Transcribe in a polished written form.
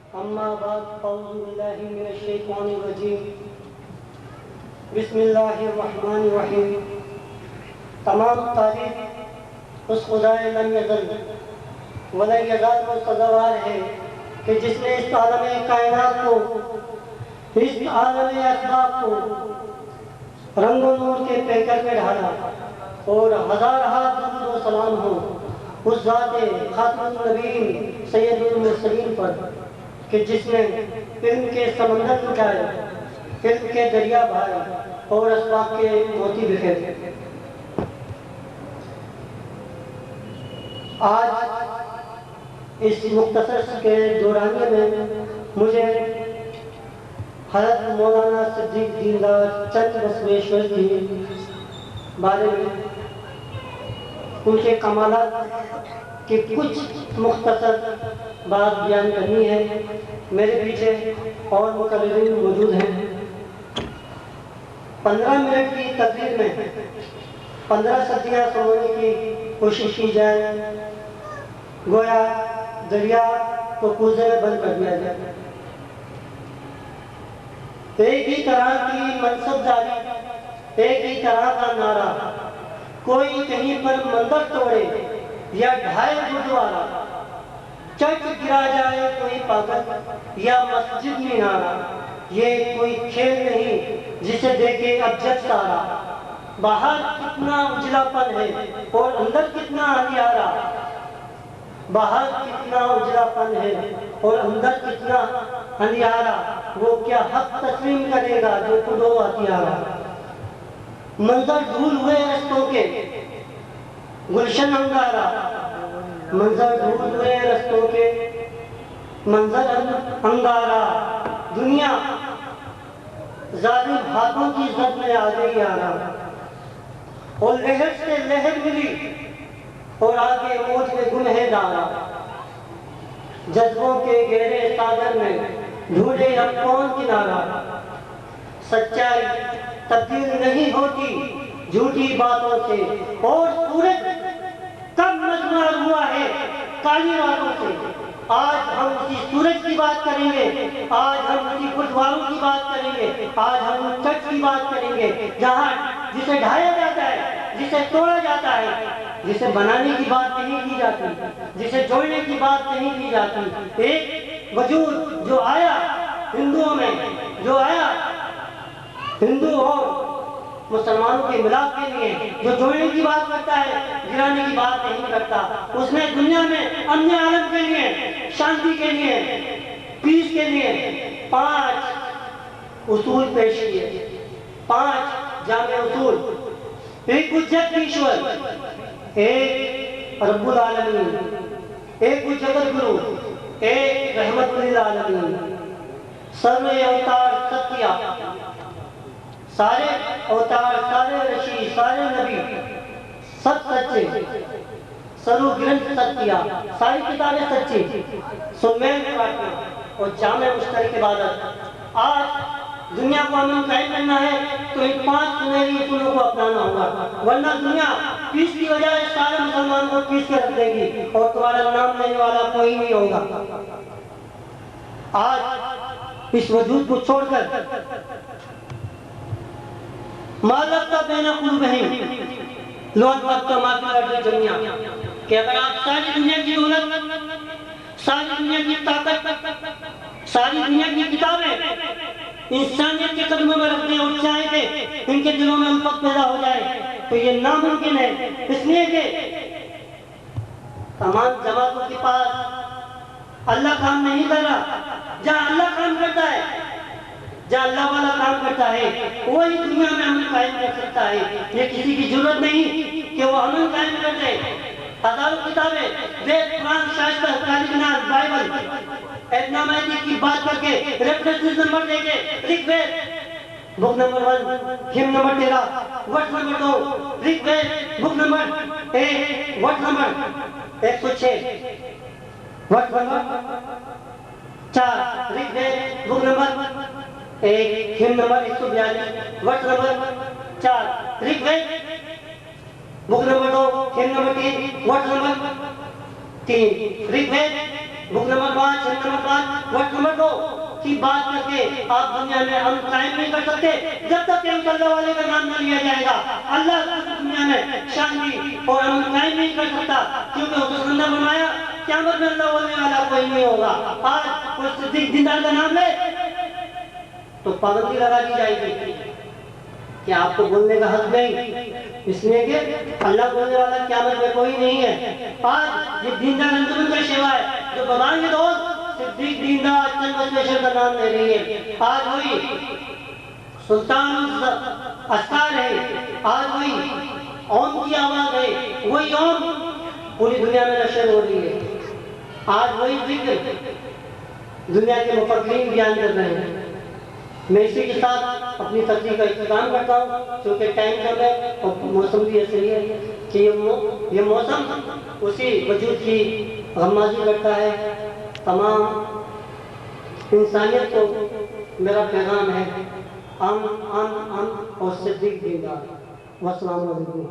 अम्मा बाद औज़ु बिल्लाहि मिनश शैतानिर रजीम बिस्मिल्लाहिर रहमानिर रहीम। तमाम तारीफ उस खुदाए लम यज़ल वला यज़ाल को सज़ावार है कि जिसने इस आलम कायनात को, इस आलम असबाब को रंगो नूर के पैकर में ढाला और हजार दरूद व सलाम हो उस ज़ाते खातमुन नबीयीन सय्यदुल मुरसलीन पर कि जिसने इल्म के समंदर लुटाए, इल्म के दरिया बहाए और असबाब के मोती बिखेरे। आज इस मुख्तसर के दौरानिए में मुझे हज़रत मौलाना सिद्दीक़ दीनदार चंद बसवेश्वर के बारे में, उनके कमालात की कुछ मुख्तसर बात बयान करनी है। मेरे पीछे और मुकर्रिरीन मौजूद हैं। 15 मिनट की तकरीर में 15 सदियाँ समझने की कोशिश की जाए, गोया दरिया को कूजे में बंद कर दिया जाए। एक ही तरह की मनसबदारी, एक ही तरह का नारा, कोई कहीं पर मंदिर तोड़े या ढाए गुरुद्वारा, चर्च गिरा जाए कोई पागल या मस्जिद मीनारा, ये कोई खेल नहीं जिसे देखे अब जग सारा। बाहर कितना उजलापन है और अंदर कितना अंधियारा, बाहर कितना उजलापन है और अंदर कितना अंधियारा, वो क्या हक तस्लीम करेगा जो खुदो हथियारा। मंजर धूल हुए रस्तों के गुलशन अंगारा, मंजर धूल हुए रस्तों के मंजर अंगारा, दुनिया जालिम हाथों की जद में आ गई यारा। और लहर से लहर मिली और आगे मौज में गुम है डाला, जज्बों के गहरे सागर में ढूंढे हम कौन किनारा। सच्चाई तब्दील नहीं होती झूठी बातों से, और सूरज कब मजबूर हुआ है काली रातों से। आज हम उसी सूरज की बात करेंगे, आज हम उसी गुरुद्वारों की बात करेंगे, आज हम उस चर्च की बात करेंगे जहाँ जिसे ढाया जाता है, जिसे तोड़ा जाता है, जिसे बनाने की बात नहीं की जाती, जिसे जोड़ने की बात नहीं की जाती। एक वजूद जो आया हिंदुओं में, जो आया हिंदू और मुसलमानों के मिलाप के लिए, जो जोड़ने की बात करता है, गिराने की बात नहीं करता। उसने दुनिया में अमन आलम के लिए, शांति के लिए, पीस के लिए 5 उसूल पेश किए, 5 जामे उसूल। एक उज्जत ईश्वर, एक रब्बुल आलमीन, एक जगत गुरु, एक रहमतुल आलमीन, सर्व अवतार सत्या, सारे अवतार, सारे ऋषि, सारे नबी सब सच्चे, सर्व ग्रंथ सत्या, सारी किताबें सच्ची, सुमेल प्रार्थना और जामे मुश्तरक इबादत। आज दुनिया को अमन कायम करना है तो इन 5 सुनहरी उसूलों को अपनाना होगा, वरना दुनिया पीस की वजह सारे मुसलमानों को पीस के रख देगी और तुम्हारा नाम लेने वाला कोई नहीं होगा। आज इस वजूद को छोड़कर मालकता बेना कुलबहिम लोट वक्त माफी दुनिया, कि अगर आप सारी दुनिया की दौलत, सारी दुनिया की ताकत, सारी दुनिया की किताबें इंसानियत के कदमों में रख दें और चाहे कि इनके दिलों में उल्फत पैदा हो जाए तो ये नामुमकिन है। इसलिए कि तमाम जमातों के पास अल्लाह काम नहीं कर रहा। जहाँ अल्लाह काम करता है, जहाँ अल्लाह वाला काम करता है, वही दुनिया में अमन कायम कर सकता है। ये किसी की जरूरत नहीं कि वो अमन कायम कर दे। हजारों किताबें, वेद, कुरान, शास्त्र, कालिकनाथ, बाइबल, एतनामादी की बात करके रेफरेंस नंबर देके Rigveda book number 1, hymn number 13, verse number 2, Rigveda book number 1, वर्ष number 106, verse number 4, Rigveda book number 1, hymn number 142, verse number 4, Rigveda book number 2, hymn number 3, verse number 3, Rigveda book number 5, hymn number 5, verse number 2 की बात करके आप दुनिया में हम कायम नहीं कर सकते जब तक कि अल्लाह वाले का नाम न लिया जाएगा। अल्लाह दुनिया में शांति और अमन कायम नहीं कर सकता, क्योंकि उसने फरमाया क़यामत में अल्लाह बोलने वाला कोई नहीं होगा। आज कोई सिद्दीक दीनदार का नाम ले तो पाबंदी लगा दी जाएगी कि आपको बोलने का हक नहीं, इसलिए कि अल्लाह बोलने वाला क़यामत में कोई नहीं है। आज ये दीनदार अंजुमन का सेवा है जो बताएंगे दोस्त सिद्दीक दीनदार चंद बसवेश्वर का नाम ले रही है। आज वही सुल्तान अस्कार है, आज वही ओम की आवाज है, वही ओम पूरी दुनिया में नशर हो रही है। आज वही जिक्र दुनिया के मुफक्किरीन बयान कर रहे हैं। मैं इसी के साथ अपनी तकरीर का इख्तिताम करता हूँ, क्योंकि टाइम कम है और मौसम भी ऐसे ही है कि ये मौसम उसी वजूद की गम्माजी करता है। तमाम इंसानियत को मेरा पैगाम है, अमन और सिद्दीक दीनदार। वस्सलाम वालेकुम।